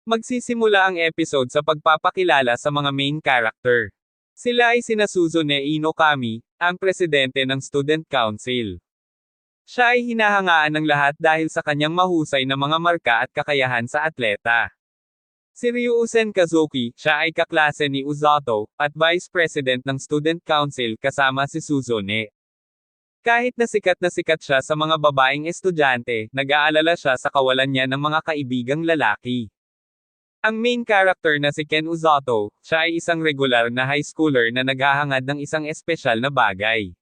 Magsisimula ang episode sa pagpapakilala sa mga main character. Sila ay sina Suzune Inokami, ang presidente ng Student Council. Siya ay hinahangaan ng lahat dahil sa kanyang mahusay na mga marka at kakayahan sa atleta. Si Ryusen Kazuki, siya ay kaklase ni Uzoto, at Vice President ng Student Council kasama si Suzune. Kahit na sikat siya sa mga babaeng estudyante, nag-aalala siya sa kawalan niya ng mga kaibigang lalaki. Ang main character na si Ken Uzoto, siya ay isang regular na high schooler na naghahangad ng isang espesyal na bagay.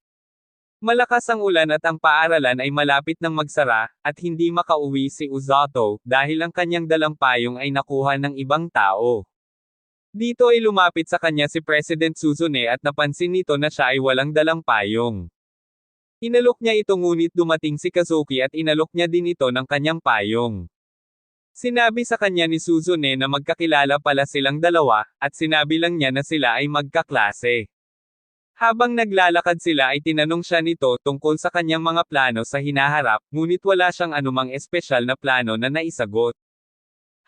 Malakas ang ulan at ang paaralan ay malapit ng magsara, at hindi makauwi si Uzoto, dahil ang kanyang dalang payong ay nakuha ng ibang tao. Dito ay lumapit sa kanya si President Suzune at napansin nito na siya ay walang dalang payong. Inalok niya ito ngunit dumating si Kazuki at inalok niya din ito ng kanyang payong. Sinabi sa kanya ni Suzune na magkakilala pala silang dalawa, at sinabi lang niya na sila ay magkaklase. Habang naglalakad sila ay tinanong siya nito tungkol sa kanyang mga plano sa hinaharap, ngunit wala siyang anumang espesyal na plano na naisagot.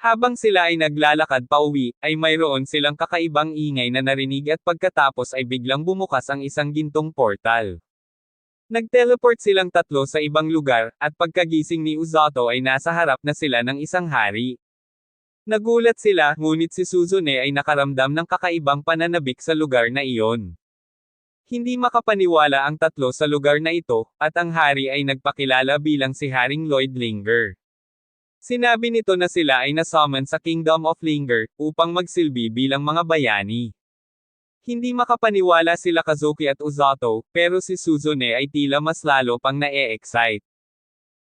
Habang sila ay naglalakad pauwi, ay mayroon silang kakaibang ingay na narinig at pagkatapos ay biglang bumukas ang isang gintong portal. Nag-teleport silang tatlo sa ibang lugar, at pagkagising ni Uzoto ay nasa harap na sila ng isang hari. Nagulat sila, ngunit si Suzune ay nakaramdam ng kakaibang pananabik sa lugar na iyon. Hindi makapaniwala ang tatlo sa lugar na ito, at ang hari ay nagpakilala bilang si Haring Lloyd Linger. Sinabi nito na sila ay nasummon sa Kingdom of Linger, upang magsilbi bilang mga bayani. Hindi makapaniwala sila Kazuki at Uzoto, pero si Suzune ay tila mas lalo pang na-e-excite.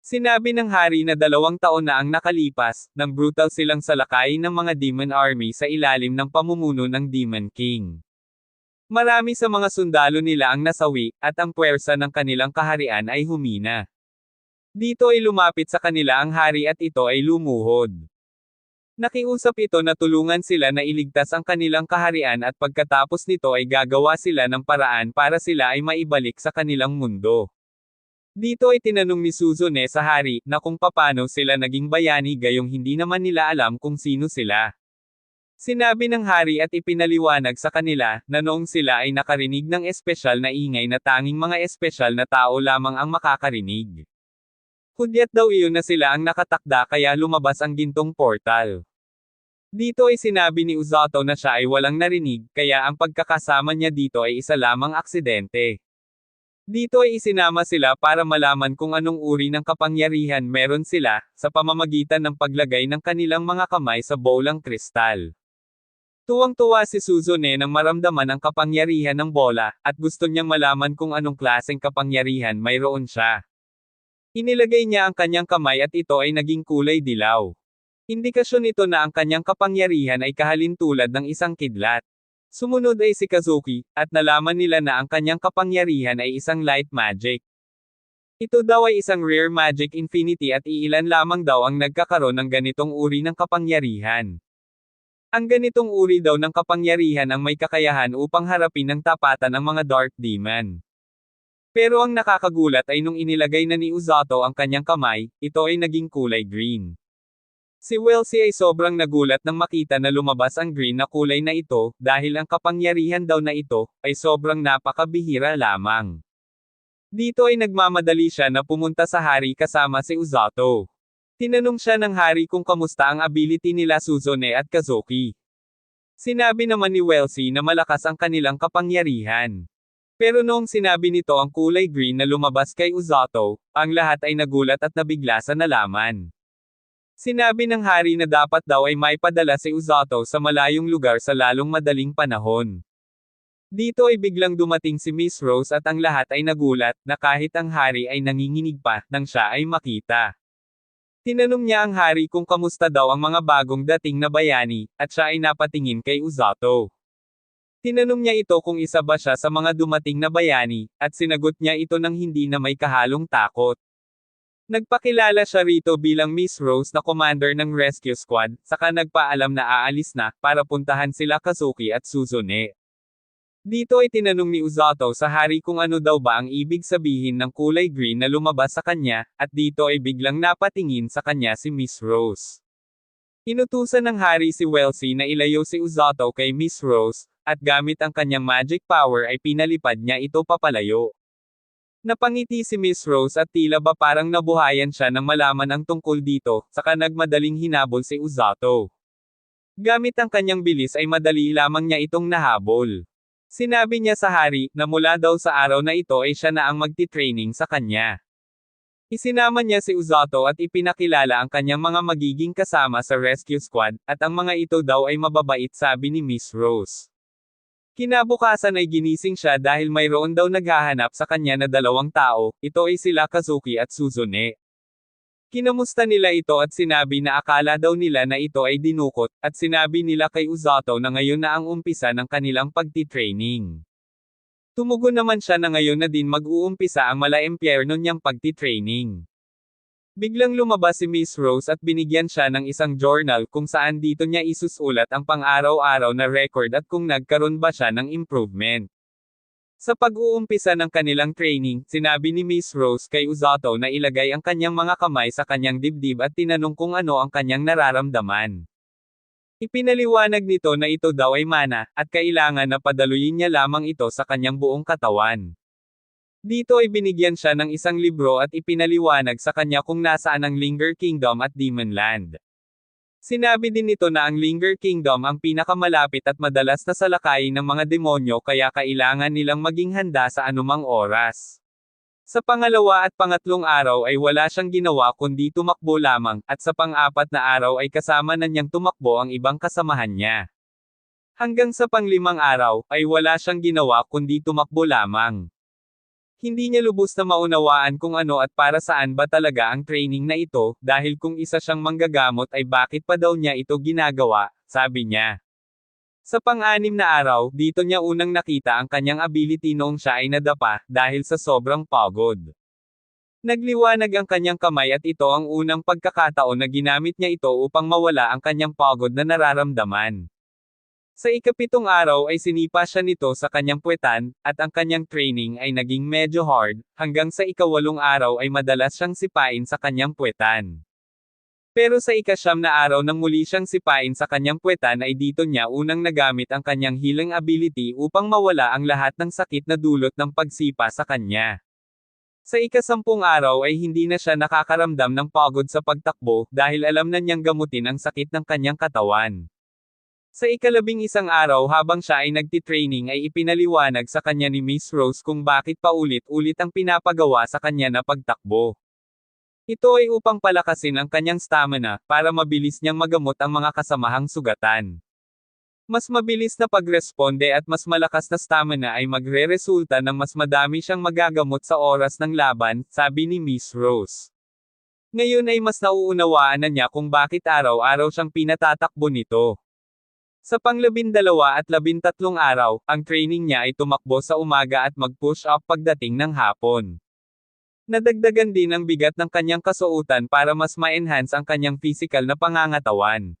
Sinabi ng hari na 2 taon na ang nakalipas, nang brutal silang salakayin ng mga Demon Army sa ilalim ng pamumuno ng Demon King. Marami sa mga sundalo nila ang nasawi, at ang puwersa ng kanilang kaharian ay humina. Dito ay lumapit sa kanila ang hari at ito ay lumuhod. Nakiusap ito na tulungan sila na iligtas ang kanilang kaharian at pagkatapos nito ay gagawa sila ng paraan para sila ay maibalik sa kanilang mundo. Dito ay tinanong ni Suzune sa hari, na kung paano sila naging bayani gayong hindi naman nila alam kung sino sila. Sinabi ng hari at ipinaliwanag sa kanila, na noong sila ay nakarinig ng espesyal na ingay na tanging mga espesyal na tao lamang ang makakarinig. Hudyat daw iyon na sila ang nakatakda kaya lumabas ang gintong portal. Dito ay sinabi ni Uzoto na siya ay walang narinig, kaya ang pagkakasama niya dito ay isa lamang aksidente. Dito ay isinama sila para malaman kung anong uri ng kapangyarihan meron sila, sa pamamagitan ng paglagay ng kanilang mga kamay sa bowlang kristal. Tuwang-tuwa si Suzune nang maramdaman ang kapangyarihan ng bola, at gusto niyang malaman kung anong klaseng kapangyarihan mayroon siya. Inilagay niya ang kanyang kamay at ito ay naging kulay dilaw. Indikasyon ito na ang kanyang kapangyarihan ay kahalintulad ng isang kidlat. Sumunod ay si Kazuki, at nalaman nila na ang kanyang kapangyarihan ay isang light magic. Ito daw ay isang rare magic infinity at iilan lamang daw ang nagkakaroon ng ganitong uri ng kapangyarihan. Ang ganitong uri daw ng kapangyarihan ang may kakayahan upang harapin ng tapatan ang mga dark demon. Pero ang nakakagulat ay nung inilagay na ni Uzoto ang kanyang kamay, ito ay naging kulay green. Si Welsi ay sobrang nagulat nang makita na lumabas ang green na kulay na ito, dahil ang kapangyarihan daw na ito, ay sobrang napakabihira lamang. Dito ay nagmamadali siya na pumunta sa hari kasama si Uzoto. Tinanong siya ng hari kung kamusta ang ability nila Suzune at Kazuki. Sinabi naman ni Welsi na malakas ang kanilang kapangyarihan. Pero noong sinabi nito ang kulay green na lumabas kay Uzoto, ang lahat ay nagulat at nabigla sa nalaman. Sinabi ng hari na dapat daw ay maipadala si Uzoto sa malayong lugar sa lalong madaling panahon. Dito ay biglang dumating si Miss Rose at ang lahat ay nagulat, na kahit ang hari ay nanginginig pa, nang siya ay makita. Tinanong niya ang hari kung kamusta daw ang mga bagong dating na bayani, at siya ay napatingin kay Uzoto. Tinanong niya ito kung isa ba siya sa mga dumating na bayani, at sinagot niya ito ng hindi na may kahalong takot. Nagpakilala siya rito bilang Miss Rose na commander ng rescue squad, saka nagpaalam na aalis na, para puntahan sila Kazuki at Suzune. Dito ay tinanong ni Uzoto sa hari kung ano daw ba ang ibig sabihin ng kulay green na lumabas sa kanya, at dito ay biglang napatingin sa kanya si Miss Rose. Inutusan ng hari si Wellesley na ilayo si Uzoto kay Miss Rose, at gamit ang kanyang magic power ay pinalipad niya ito papalayo. Napangiti si Miss Rose at tila ba parang nabuhayan siya nang malaman ang tungkol dito, saka nagmadaling hinabol si Uzoto. Gamit ang kanyang bilis ay madali lamang niya itong nahabol. Sinabi niya sa hari, na mula daw sa araw na ito ay siya na ang magti-training sa kanya. Isinama niya si Uzoto at ipinakilala ang kanyang mga magiging kasama sa rescue squad, at ang mga ito daw ay mababait sabi ni Miss Rose. Kinabukasan ay ginising siya dahil mayroon daw naghahanap sa kanya na dalawang tao, ito ay sila Kazuki at Suzune. Kinamusta nila ito at sinabi na akala daw nila na ito ay dinukot, at sinabi nila kay Uzoto na ngayon na ang umpisa ng kanilang pagti-training. Tumugon naman siya na ngayon na din mag-uumpisa ang mala-impyerno niyang pagti-training. Biglang lumabas si Miss Rose at binigyan siya ng isang journal kung saan dito niya isusulat ang pang-araw-araw na record at kung nagkaroon ba siya ng improvement. Sa pag-uumpisa ng kanilang training, sinabi ni Miss Rose kay Uzoto na ilagay ang kanyang mga kamay sa kanyang dibdib at tinanong kung ano ang kanyang nararamdaman. Ipinaliwanag nito na ito daw ay mana, at kailangan na padaluyin niya lamang ito sa kanyang buong katawan. Dito ay binigyan siya ng isang libro at ipinaliwanag sa kanya kung nasaan ang Linger Kingdom at Demon Land. Sinabi din nito na ang Linger Kingdom ang pinakamalapit at madalas na salakayin ng mga demonyo kaya kailangan nilang maging handa sa anumang oras. Sa pangalawa at pangatlong araw ay wala siyang ginawa kundi tumakbo lamang, at sa pang-apat na araw ay kasama na niyang tumakbo ang ibang kasamahan niya. Hanggang sa panglimang araw, ay wala siyang ginawa kundi tumakbo lamang. Hindi niya lubos na maunawaan kung ano at para saan ba talaga ang training na ito, dahil kung isa siyang manggagamot ay bakit pa daw niya ito ginagawa, sabi niya. Sa pang-anim na araw, dito niya unang nakita ang kanyang ability noong siya ay nadapa, dahil sa sobrang pagod. Nagliwanag ang kanyang kamay at ito ang unang pagkakataon na ginamit niya ito upang mawala ang kanyang pagod na nararamdaman. Sa ikapitong araw ay sinipa siya nito sa kanyang puwetan, at ang kanyang training ay naging medyo hard, hanggang sa ikawalong araw ay madalas siyang sipain sa kanyang puwetan. Pero sa ikasyam na araw nang muli siyang sipain sa kanyang puwetan ay dito niya unang nagamit ang kanyang healing ability upang mawala ang lahat ng sakit na dulot ng pagsipa sa kanya. Sa ikasampung araw ay hindi na siya nakakaramdam ng pagod sa pagtakbo dahil alam na niyang gamutin ang sakit ng kanyang katawan. Sa ikalabing-isang araw habang siya ay nagtitraining ay ipinaliwanag sa kanya ni Miss Rose kung bakit paulit-ulit ang pinapagawa sa kanya na pagtakbo. Ito ay upang palakasin ang kanyang stamina, para mabilis niyang magamot ang mga kasamahang sugatan. Mas mabilis na pagresponde at mas malakas na stamina ay magre-resulta ng mas madami siyang magagamot sa oras ng laban, sabi ni Miss Rose. Ngayon ay mas nauunawaan na niya kung bakit araw-araw siyang pinatatakbo nito. Sa pang-12 at 13 araw, ang training niya ay tumakbo sa umaga at mag-push up pagdating ng hapon. Nadagdagan din ang bigat ng kanyang kasuotan para mas ma-enhance ang kanyang physical na pangangatawan.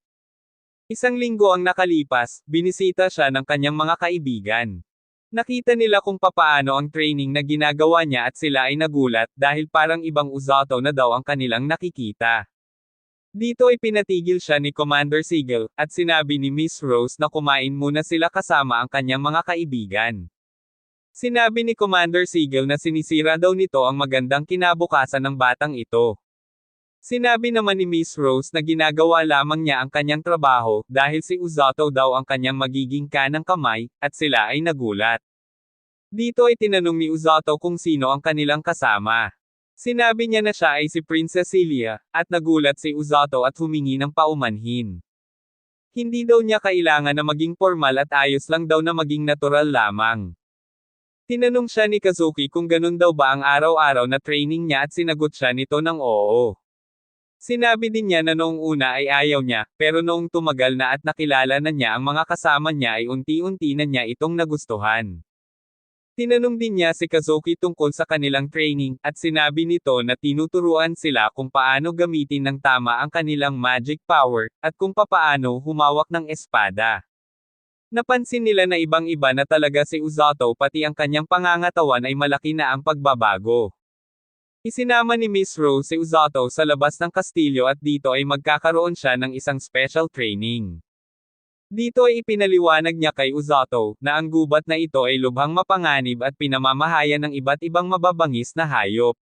Isang linggo ang nakalipas, binisita siya ng kanyang mga kaibigan. Nakita nila kung papaano ang training na ginagawa niya at sila ay nagulat dahil parang ibang Uzoto na daw ang kanilang nakikita. Dito ay pinatigil siya ni Commander Sigel, at sinabi ni Miss Rose na kumain muna sila kasama ang kanyang mga kaibigan. Sinabi ni Commander Sigel na sinisira daw nito ang magandang kinabukasan ng batang ito. Sinabi naman ni Miss Rose na ginagawa lamang niya ang kanyang trabaho, dahil si Uzoto daw ang kanyang magiging kanang kamay, at sila ay nagulat. Dito ay tinanong ni Uzoto kung sino ang kanilang kasama. Sinabi niya na siya ay si Princess Celia, at nagulat si Uzoto at humingi ng paumanhin. Hindi daw niya kailangan na maging formal at ayos lang daw na maging natural lamang. Tinanong siya ni Kazuki kung ganun daw ba ang araw-araw na training niya at sinagot siya nito ng oo. Sinabi din niya na noong una ay ayaw niya, pero noong tumagal na at nakilala na niya ang mga kasama niya ay unti-unti na niya itong nagustuhan. Tinanong din niya si Kazuki tungkol sa kanilang training, at sinabi nito na tinuturuan sila kung paano gamitin ng tama ang kanilang magic power, at kung papaano humawak ng espada. Napansin nila na ibang-iba na talaga si Uzoto pati ang kanyang pangangatawan ay malaki na ang pagbabago. Isinama ni Miss Rose si Uzoto sa labas ng kastilyo at dito ay magkakaroon siya ng isang special training. Dito ay ipinaliwanag niya kay Uzoto na ang gubat na ito ay lubhang mapanganib at pinamamahayan ng iba't ibang mababangis na hayop.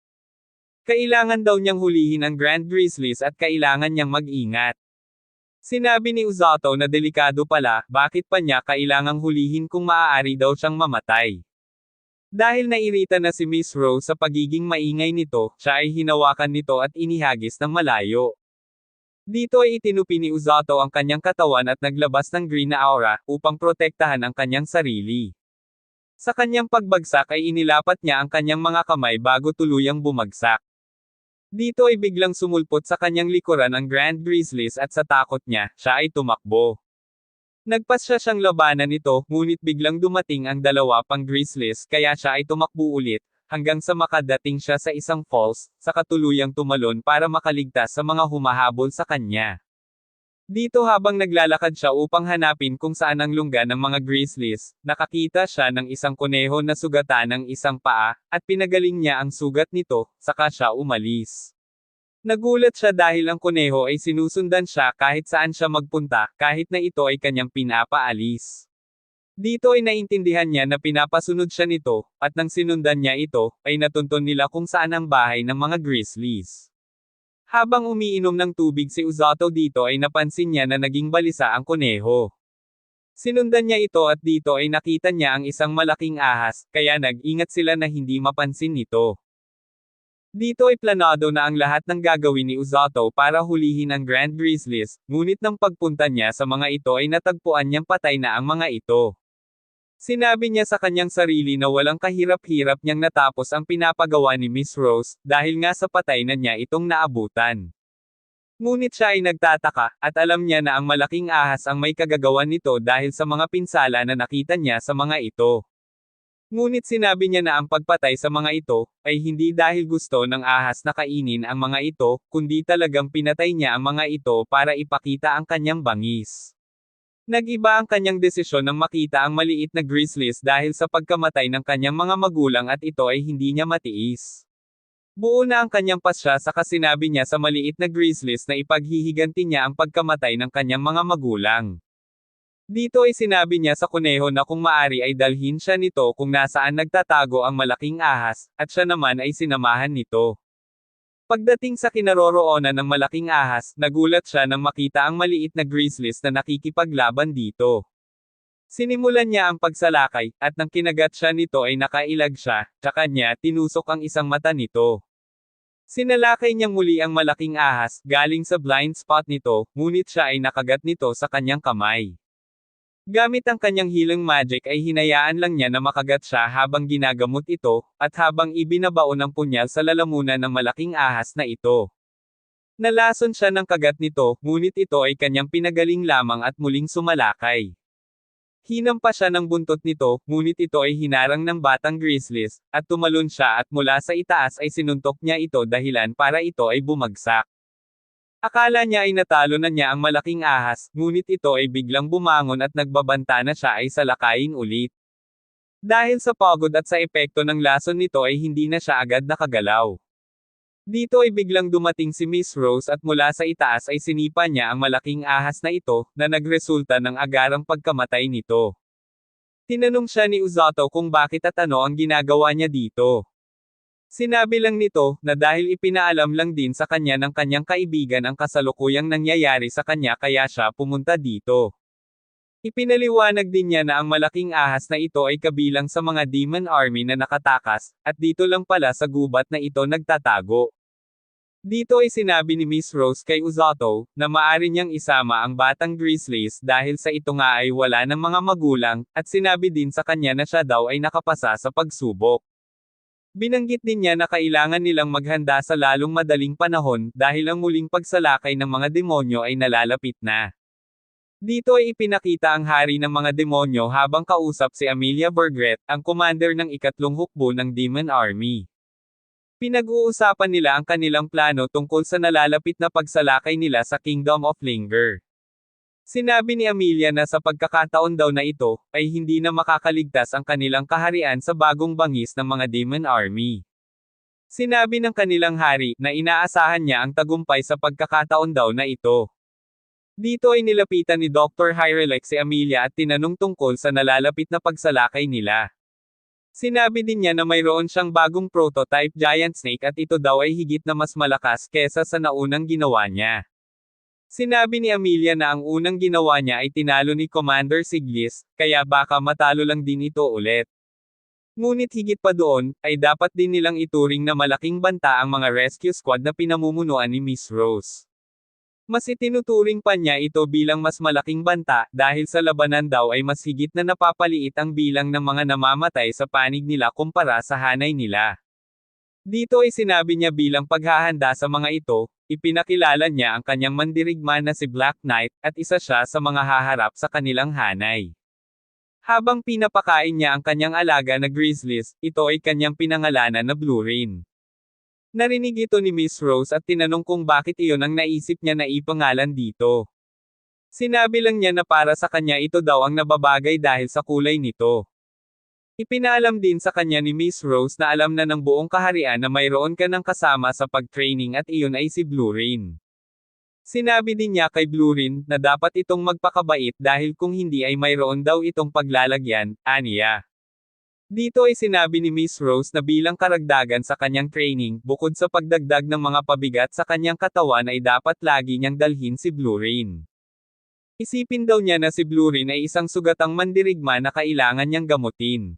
Kailangan daw niyang hulihin ang Grand Grizzlies at kailangan niyang mag-ingat. Sinabi ni Uzoto na delikado pala, bakit pa niya kailangang hulihin kung maaari daw siyang mamatay. Dahil nairita na si Miss Rose sa pagiging maingay nito, siya ay hinawakan nito at inihagis ng malayo. Dito ay itinupi ni Uzoto ang kanyang katawan at naglabas ng green na aura, upang protektahan ang kanyang sarili. Sa kanyang pagbagsak ay inilapat niya ang kanyang mga kamay bago tuluyang bumagsak. Dito ay biglang sumulpot sa kanyang likuran ang Grand Grizzlies at sa takot niya, siya ay tumakbo. Nagpasya siyang labanan ito, ngunit biglang dumating ang dalawa pang Grizzlies kaya siya ay tumakbo ulit, hanggang sa makadating siya sa isang falls, sa katuluyang tumalon para makaligtas sa mga humahabol sa kanya. Dito habang naglalakad siya upang hanapin kung saan ang lungga ng mga Grizzlies, nakakita siya ng isang kuneho na sugatan ng isang paa, at pinagaling niya ang sugat nito, saka siya umalis. Nagulat siya dahil ang kuneho ay sinusundan siya kahit saan siya magpunta, kahit na ito ay kanyang pinapaalis. Dito ay naintindihan niya na pinapasunod siya nito, at nang sinundan niya ito, ay natuntun nila kung saan ang bahay ng mga Grizzlies. Habang umiinom ng tubig si Uzoto dito ay napansin niya na naging balisa ang kuneho. Sinundan niya ito at dito ay nakita niya ang isang malaking ahas, kaya nag-ingat sila na hindi mapansin nito. Dito ay planado na ang lahat ng gagawin ni Uzoto para hulihin ang Grand Grizzlies, ngunit nang pagpunta niya sa mga ito ay natagpuan niyang patay na ang mga ito. Sinabi niya sa kanyang sarili na walang kahirap-hirap niyang natapos ang pinapagawa ni Miss Rose, dahil nga sa patay na niya itong naabutan. Ngunit siya ay nagtataka, at alam niya na ang malaking ahas ang may kagagawan nito dahil sa mga pinsala na nakita niya sa mga ito. Ngunit sinabi niya na ang pagpatay sa mga ito, ay hindi dahil gusto ng ahas na kainin ang mga ito, kundi talagang pinatay niya ang mga ito para ipakita ang kanyang bangis. Nag-iba ang kanyang desisyon nang makita ang maliit na Grizzlies dahil sa pagkamatay ng kanyang mga magulang at ito ay hindi niya matiis. Buo na ang kanyang pasya saka sinabi niya sa maliit na Grizzlies na ipaghihiganti niya ang pagkamatay ng kanyang mga magulang. Dito ay sinabi niya sa kuneho na kung maari ay dalhin siya nito kung nasaan nagtatago ang malaking ahas, at siya naman ay sinamahan nito. Pagdating sa kinaroroonan ng malaking ahas, nagulat siya nang makita ang maliit na Grizzlies na nakikipaglaban dito. Sinimulan niya ang pagsalakay, at nang kinagat siya nito ay nakailag siya, tsaka niya tinusok ang isang mata nito. Sinalakay niya muli ang malaking ahas, galing sa blind spot nito, ngunit siya ay nakagat nito sa kanyang kamay. Gamit ang kanyang healing magic ay hinayaan lang niya na makagat siya habang ginagamot ito, at habang ibinabaon ang punyal sa lalamunan ng malaking ahas na ito. Nalason siya ng kagat nito, ngunit ito ay kanyang pinagaling lamang at muling sumalakay. Hinampa siya ng buntot nito, ngunit ito ay hinarang ng batang Grizzlies, at tumalon siya at mula sa itaas ay sinuntok niya ito dahilan para ito ay bumagsak. Akala niya ay natalo na niya ang malaking ahas, ngunit ito ay biglang bumangon at nagbabanta na siya ay salakayin ulit. Dahil sa pagod at sa epekto ng lason nito ay hindi na siya agad nakagalaw. Dito ay biglang dumating si Miss Rose at mula sa itaas ay sinipa niya ang malaking ahas na ito, na nagresulta ng agarang pagkamatay nito. Tinanong siya ni Uzoto kung bakit at ano ang ginagawa niya dito. Sinabi lang nito, na dahil ipinaalam lang din sa kanya ng kanyang kaibigan ang kasalukuyang nangyayari sa kanya kaya siya pumunta dito. Ipinaliwanag din niya na ang malaking ahas na ito ay kabilang sa mga demon army na nakatakas, at dito lang pala sa gubat na ito nagtatago. Dito ay sinabi ni Miss Rose kay Uzoto, na maaari niyang isama ang batang Grizzlies dahil sa ito nga ay wala ng mga magulang, at sinabi din sa kanya na siya daw ay nakapasa sa pagsubok. Binanggit din niya na kailangan nilang maghanda sa lalong madaling panahon dahil ang muling pagsalakay ng mga demonyo ay nalalapit na. Dito ay ipinakita ang hari ng mga demonyo habang kausap si Amelia Bergret, ang commander ng ikatlong hukbo ng Demon Army. Pinag-uusapan nila ang kanilang plano tungkol sa nalalapit na pagsalakay nila sa Kingdom of Linger. Sinabi ni Amelia na sa pagkakataon daw na ito, ay hindi na makakaligtas ang kanilang kaharian sa bagong bangis ng mga Demon Army. Sinabi ng kanilang hari na inaasahan niya ang tagumpay sa pagkakataon daw na ito. Dito ay nilapitan ni Dr. Hyrelex si Amelia at tinanong tungkol sa nalalapit na pagsalakay nila. Sinabi din niya na mayroon siyang bagong prototype giant snake at ito daw ay higit na mas malakas kesa sa naunang ginawa niya. Sinabi ni Amelia na ang unang ginawa niya ay tinalo ni Commander Siglis, kaya baka matalo lang din ito ulit. Ngunit higit pa doon, ay dapat din nilang ituring na malaking banta ang mga rescue squad na pinamumunuan ni Miss Rose. Mas itinuturing pa niya ito bilang mas malaking banta, dahil sa labanan daw ay mas higit na napapaliit ang bilang ng mga namamatay sa panig nila kumpara sa hanay nila. Dito ay sinabi niya bilang paghahanda sa mga ito, ipinakilala niya ang kanyang mandirigma na si Black Knight, at isa siya sa mga haharap sa kanilang hanay. Habang pinapakain niya ang kanyang alaga na grizzlies, ito ay kanyang pinangalanan na Blue Rain. Narinig ito ni Miss Rose at tinanong kung bakit iyon ang naisip niya na ipangalan dito. Sinabi lang niya na para sa kanya ito daw ang nababagay dahil sa kulay nito. Ipinaalam din sa kanya ni Miss Rose na alam na ng buong kaharian na mayroon ka ng kasama sa pag-training at iyon ay si Blue Rain. Sinabi din niya kay Blue Rain na dapat itong magpakabait dahil kung hindi ay mayroon daw itong paglalagyan, aniya. Dito ay sinabi ni Miss Rose na bilang karagdagan sa kanyang training, bukod sa pagdagdag ng mga pabigat sa kanyang katawan ay dapat lagi niyang dalhin si Blue Rain. Isipin daw niya na si Blue Rain ay isang sugatang mandirigma na kailangan niyang gamutin.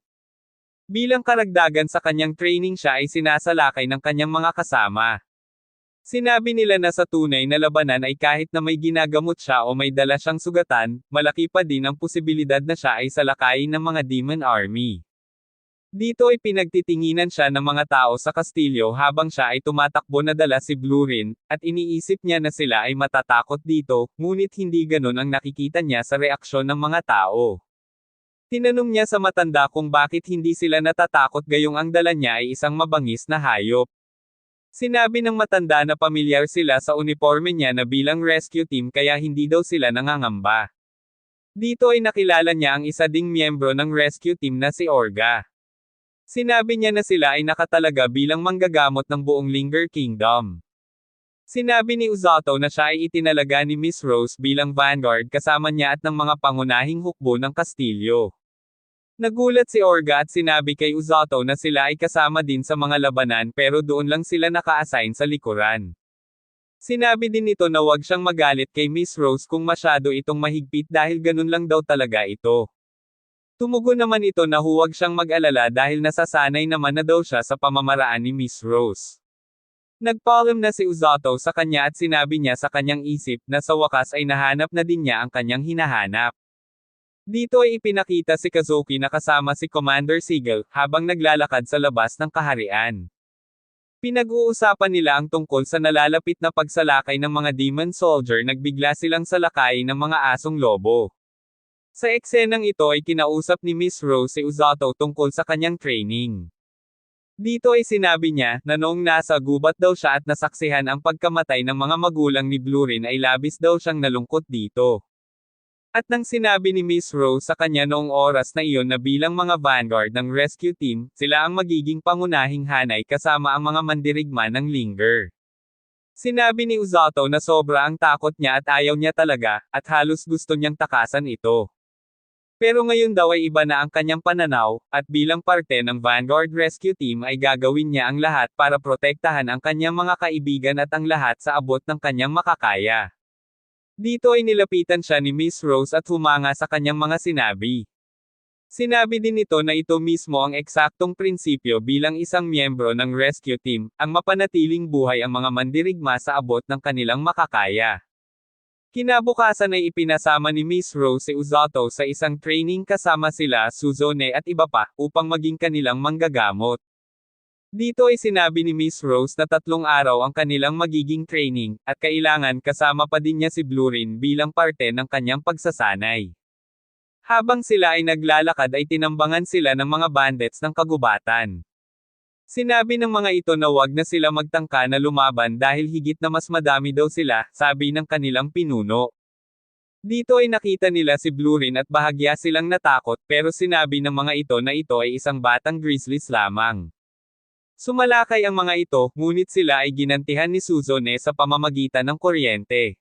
Bilang karagdagan sa kanyang training siya ay sinasalakay ng kanyang mga kasama. Sinabi nila na sa tunay na labanan ay kahit na may ginagamot siya o may dala siyang sugatan, malaki pa din ang posibilidad na siya ay salakayin ng mga Demon Army. Dito ay pinagtitinginan siya ng mga tao sa kastilyo habang siya ay tumatakbo na dala si Blue Rain, at iniisip niya na sila ay matatakot dito, ngunit hindi ganun ang nakikita niya sa reaksyon ng mga tao. Tinanong niya sa matanda kung bakit hindi sila natatakot gayong ang dala niya ay isang mabangis na hayop. Sinabi ng matanda na pamilyar sila sa uniforme niya na bilang rescue team kaya hindi daw sila nangangamba. Dito ay nakilala niya ang isa ding miyembro ng rescue team na si Orga. Sinabi niya na sila ay nakatalaga bilang manggagamot ng buong Linger Kingdom. Sinabi ni Uzoto na siya ay itinalaga ni Miss Rose bilang vanguard kasama niya at ng mga pangunahing hukbo ng kastilyo. Nagulat si Orga at sinabi kay Uzoto na sila ay kasama din sa mga labanan pero doon lang sila naka-assign sa likuran. Sinabi din nito na wag siyang magalit kay Miss Rose kung masyado itong mahigpit dahil ganun lang daw talaga ito. Tumugon naman ito na huwag siyang mag-alala dahil nasasanay naman na daw siya sa pamamaraan ni Miss Rose. Nagpaalam na si Uzoto sa kanya at sinabi niya sa kanyang isip na sa wakas ay nahanap na din niya ang kanyang hinahanap. Dito ay ipinakita si Kazuki na kasama si Commander Sigel habang naglalakad sa labas ng kaharian. Pinag-uusapan nila ang tungkol sa nalalapit na pagsalakay ng mga demon soldier, nagbigla silang salakay ng mga asong lobo. Sa eksenang ito ay kinausap ni Miss Rose si Uzoto tungkol sa kanyang training. Dito ay sinabi niya na noong nasa gubat daw siya at nasaksihan ang pagkamatay ng mga magulang ni Blue Rain ay labis daw siyang nalungkot dito. At nang sinabi ni Miss Rose sa kanya noong oras na iyon na bilang mga vanguard ng rescue team, sila ang magiging pangunahing hanay kasama ang mga mandirigma ng Linger. Sinabi ni Uzoto na sobra ang takot niya at ayaw niya talaga, at halos gusto niyang takasan ito. Pero ngayon daw ay iba na ang kanyang pananaw, at bilang parte ng Vanguard Rescue Team ay gagawin niya ang lahat para protektahan ang kanyang mga kaibigan at ang lahat sa abot ng kanyang makakaya. Dito ay nilapitan siya ni Miss Rose at humanga sa kanyang mga sinabi. Sinabi din nito na ito mismo ang eksaktong prinsipyo bilang isang miyembro ng rescue team, ang mapanatiling buhay ang mga mandirigma sa abot ng kanilang makakaya. Kinabukasan ay ipinasama ni Miss Rose si Uzoto sa isang training kasama sila Suzone at iba pa, upang maging kanilang manggagamot. Dito ay sinabi ni Miss Rose na 3 araw ang kanilang magiging training, at kailangan kasama pa din niya si Blue Rain bilang parte ng kanyang pagsasanay. Habang sila ay naglalakad ay tinambangan sila ng mga bandits ng kagubatan. Sinabi ng mga ito na wag na sila magtangka na lumaban dahil higit na mas madami daw sila, sabi ng kanilang pinuno. Dito ay nakita nila si Blue Rain at bahagya silang natakot pero sinabi ng mga ito na ito ay isang batang grizzlies lamang. Sumalakay ang mga ito, ngunit sila ay ginantihan ni Suzune sa pamamagitan ng kuryente.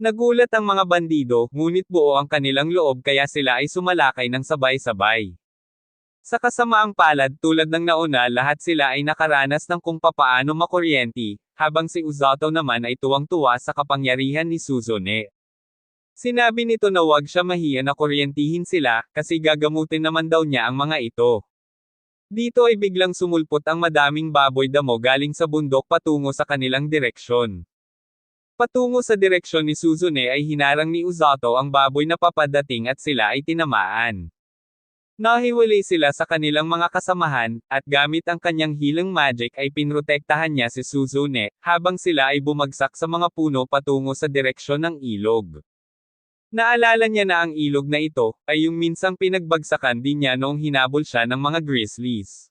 Nagulat ang mga bandido, ngunit buo ang kanilang loob kaya sila ay sumalakay ng sabay-sabay. Sa kasamaang palad tulad ng nauna lahat sila ay nakaranas ng kung papaano makuryente, habang si Uzoto naman ay tuwang-tuwa sa kapangyarihan ni Suzune. Sinabi nito na wag siya mahiya na kuryentihin sila, kasi gagamutin naman daw niya ang mga ito. Dito ay biglang sumulpot ang madaming baboy damo galing sa bundok patungo sa kanilang direksyon. Patungo sa direksyon ni Suzune ay hinarang ni Uzoto ang baboy na papadating at sila ay tinamaan. Nahiwalay sila sa kanilang mga kasamahan, at gamit ang kanyang healing magic ay pinrotektahan niya si Suzune, habang sila ay bumagsak sa mga puno patungo sa direksyon ng ilog. Naalala niya na ang ilog na ito, ay yung minsang pinagbagsakan din niya noong hinabol siya ng mga grizzlies.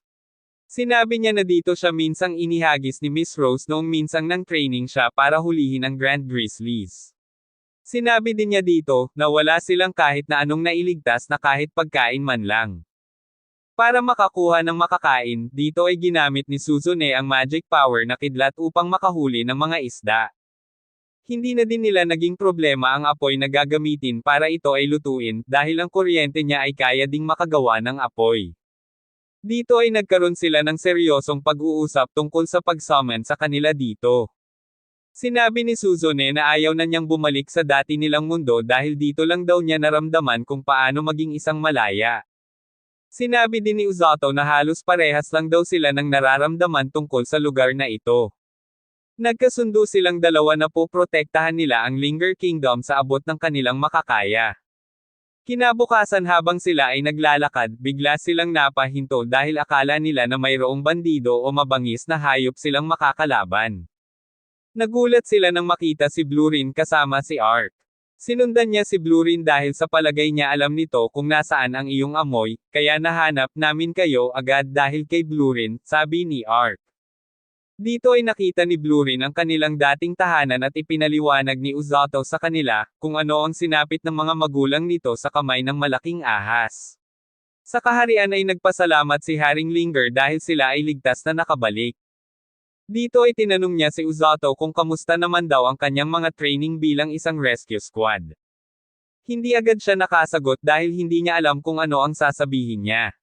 Sinabi niya na dito siya minsang inihagis ni Miss Rose noong minsang nang training siya para hulihin ang Grand Grizzlies. Sinabi din niya dito, na wala silang kahit na anong nailigtas na kahit pagkain man lang. Para makakuha ng makakain, dito ay ginamit ni Suzune ang magic power na kidlat upang makahuli ng mga isda. Hindi na din nila naging problema ang apoy na gagamitin para ito ay lutuin, dahil ang kuryente niya ay kaya ding makagawa ng apoy. Dito ay nagkaroon sila ng seryosong pag-uusap tungkol sa pag-summon sa kanila dito. Sinabi ni Suzune na ayaw na niyang bumalik sa dati nilang mundo dahil dito lang daw niya naramdaman kung paano maging isang malaya. Sinabi din ni Uzoto na halos parehas lang daw sila ng nararamdaman tungkol sa lugar na ito. Nagkasundo silang dalawa na poprotektahan nila ang Linger Kingdom sa abot ng kanilang makakaya. Kinabukasan habang sila ay naglalakad, bigla silang napahinto dahil akala nila na mayroong bandido o mabangis na hayop silang makakalaban. Nagulat sila nang makita si Blurin kasama si Ark. Sinundan niya si Blurin dahil sa palagay niya alam nito kung nasaan ang iyong amoy, kaya nahanap namin kayo agad dahil kay Blurin, sabi ni Ark. Dito ay nakita ni Blurin ang kanilang dating tahanan at ipinaliwanag ni Uzoto sa kanila, kung ano ang sinapit ng mga magulang nito sa kamay ng malaking ahas. Sa kaharian ay nagpasalamat si Haring Linger dahil sila ay ligtas na nakabalik. Dito ay tinanong niya si Uzoto kung kamusta naman daw ang kanyang mga training bilang isang rescue squad. Hindi agad siya nakasagot dahil hindi niya alam kung ano ang sasabihin niya.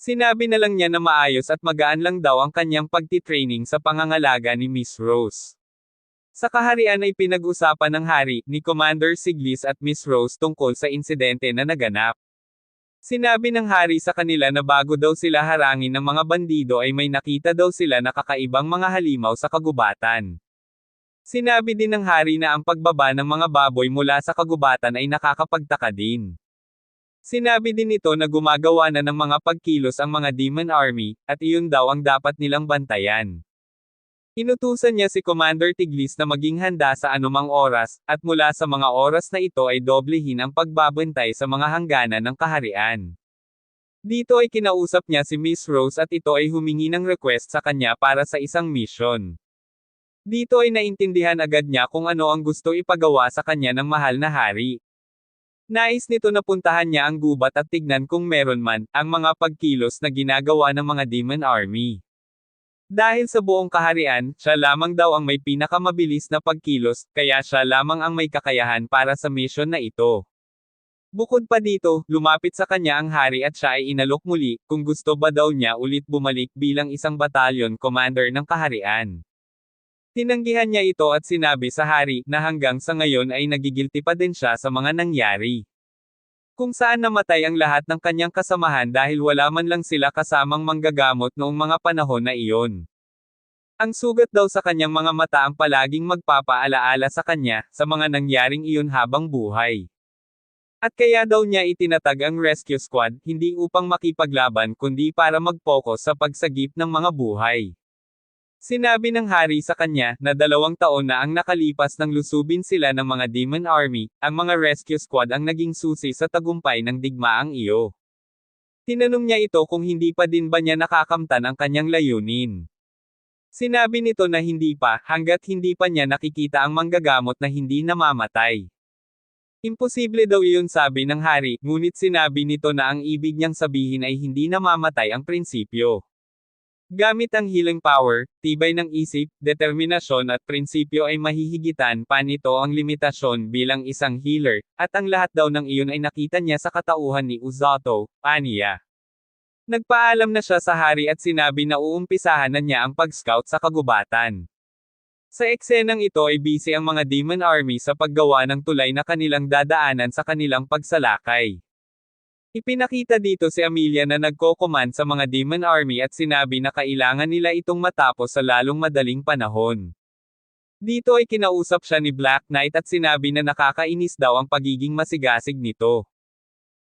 Sinabi na lang niya na maayos at magaan lang daw ang kanyang pagtitraining sa pangangalaga ni Miss Rose. Sa kaharian ay pinag-usapan ng hari, ni Commander Siglis at Miss Rose tungkol sa insidente na naganap. Sinabi ng hari sa kanila na bago daw sila harangin ng mga bandido ay may nakita daw sila na kakaibang mga halimaw sa kagubatan. Sinabi din ng hari na ang pagbaba ng mga baboy mula sa kagubatan ay nakakapagtaka din. Sinabi din nito na gumagawa na ng mga pagkilos ang mga Demon Army, at iyon daw ang dapat nilang bantayan. Inutusan niya si Commander Tiglis na maging handa sa anumang oras, at mula sa mga oras na ito ay doblehin ang pagbabantay sa mga hangganan ng kaharian. Dito ay kinausap niya si Miss Rose at ito ay humingi ng request sa kanya para sa isang mission. Dito ay naintindihan agad niya kung ano ang gusto ipagawa sa kanya ng mahal na hari. Nais nito na puntahan niya ang gubat at tignan kung meron man, ang mga pagkilos na ginagawa ng mga Demon Army. Dahil sa buong kaharian, siya lamang daw ang may pinakamabilis na pagkilos, kaya siya lamang ang may kakayahan para sa mission na ito. Bukod pa dito, lumapit sa kanya ang hari at siya ay inalok muli, kung gusto ba daw niya ulit bumalik bilang isang batalyon commander ng kaharian. Tinanggihan niya ito at sinabi sa hari na hanggang sa ngayon ay nagigilty pa din siya sa mga nangyari. Kung saan namatay ang lahat ng kanyang kasamahan dahil wala man lang sila kasamang manggagamot noong mga panahon na iyon. Ang sugat daw sa kanyang mga mata ang palaging magpapaalaala sa kanya, sa mga nangyaring iyon habang buhay. At kaya daw niya itinatag ang rescue squad, hindi upang makipaglaban kundi para mag-focus sa pagsagip ng mga buhay. Sinabi ng hari sa kanya, na 2 taon na ang nakalipas nang lusubin sila ng mga Demon Army, ang mga rescue squad ang naging susi sa tagumpay ng digmaang iyo. Tinanong niya ito kung hindi pa din ba niya nakakamtan ang kanyang layunin. Sinabi nito na hindi pa, hanggat hindi pa niya nakikita ang manggagamot na hindi namamatay. Imposible daw iyon sabi ng hari, ngunit sinabi nito na ang ibig niyang sabihin ay hindi namamatay ang prinsipyo. Gamit ang healing power, tibay ng isip, determinasyon at prinsipyo ay mahihigitan pa nito ang limitasyon bilang isang healer, at ang lahat daw ng iyon ay nakita niya sa katauhan ni Uzoto, aniya. Nagpaalam na siya sa hari at sinabi na uumpisahan na niya ang pag-scout sa kagubatan. Sa eksenang ito ay busy ang mga Demon Army sa paggawa ng tulay na kanilang dadaanan sa kanilang pagsalakay. Ipinakita dito si Amelia na nagko-command sa mga Demon Army at sinabi na kailangan nila itong matapos sa lalong madaling panahon. Dito ay kinausap siya ni Black Knight at sinabi na nakakainis daw ang pagiging masigasig nito.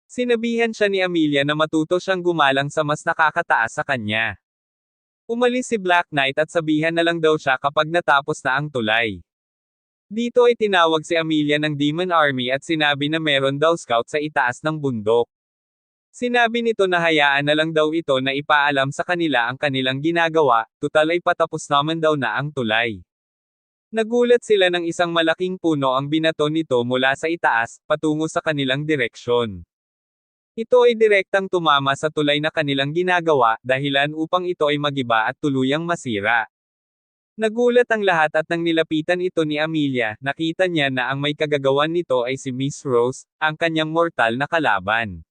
Sinabihan siya ni Amelia na matuto siyang gumalang sa mas nakakataas sa kanya. Umalis si Black Knight at sabihan na lang daw siya kapag natapos na ang tulay. Dito ay tinawag si Amelia ng Demon Army at sinabi na meron daw scout sa itaas ng bundok. Sinabi nito na hayaan na lang daw ito na ipaalam sa kanila ang kanilang ginagawa, tutal ay patapos naman daw na ang tulay. Nagulat sila ng isang malaking puno ang binato nito mula sa itaas, patungo sa kanilang direksyon. Ito ay direktang tumama sa tulay na kanilang ginagawa, dahilan upang ito ay magiba at tuluyang masira. Nagulat ang lahat at nang nilapitan ito ni Amelia, nakita niya na ang may kagagawan nito ay si Miss Rose, ang kanyang mortal na kalaban.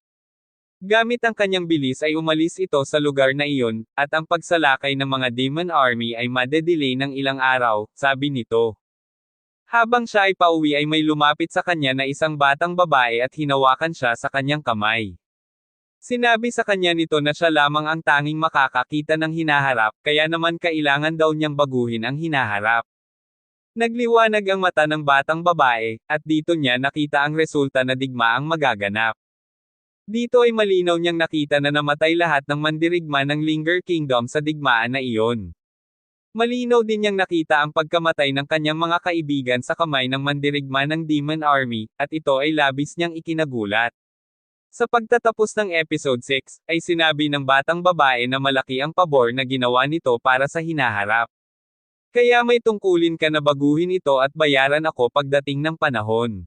Gamit ang kanyang bilis ay umalis ito sa lugar na iyon, at ang pagsalakay ng mga Demon Army ay madedelay ng ilang araw, sabi nito. Habang siya ay pauwi ay may lumapit sa kanya na isang batang babae at hinawakan siya sa kanyang kamay. Sinabi sa kanya nito na siya lamang ang tanging makakakita ng hinaharap, kaya naman kailangan daw niyang baguhin ang hinaharap. Nagliwanag ang mata ng batang babae, at dito niya nakita ang resulta na digmaang magaganap. Dito ay malinaw niyang nakita na namatay lahat ng mandirigma ng Linger Kingdom sa digmaan na iyon. Malinaw din niyang nakita ang pagkamatay ng kanyang mga kaibigan sa kamay ng mandirigma ng Demon Army, at ito ay labis niyang ikinagulat. Sa pagtatapos ng episode 6, ay sinabi ng batang babae na malaki ang pabor na ginawa nito para sa hinaharap. Kaya may tungkulin ka na baguhin ito at bayaran ako pagdating ng panahon.